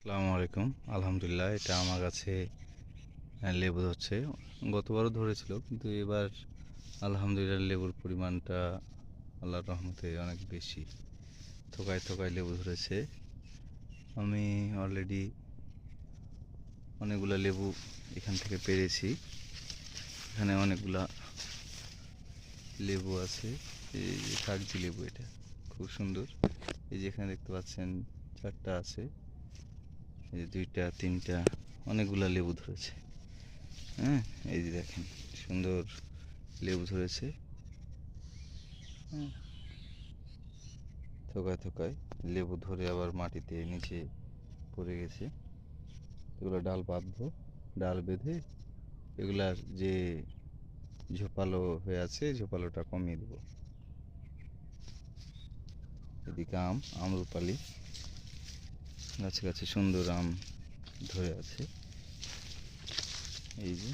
আসসালামু আলাইকুম। আলহামদুলিল্লাহ, এটা আমার কাছে লেবু ধরছে। গতবারও ধরেছিল, কিন্তু এবার আলহামদুলিল্লাহ লেবুর পরিমাণটা আল্লাহর রহমতে অনেক বেশি। থোকায় থোকায় লেবু ধরেছে। আমি অলরেডি অনেকগুলা লেবু এখান থেকে পেরেছি। এখানে অনেকগুলা লেবু আছে। এই যে কাগজি লেবু, এটা খুব সুন্দর। এই যে এখানে দেখতে পাচ্ছেন 4টা আছে, এই যে 2টা 3টা, অনেকগুলা লেবু ধরেছে। হ্যাঁ, এই যে দেখেন সুন্দর লেবু ধরেছে। হ্যাঁ, থোকায় থোকায় লেবু ধরে আবার মাটিতে নিচে পড়ে গেছে। এগুলো ডাল বাঁধবো, ডাল বেঁধে এগুলার যে ঝোপালো হয়ে আছে ঝোপালোটা কমিয়ে দেবো। এদিকে আমরুপালি গাছে গাছে সুন্দর আম ধরে আছে। এই যে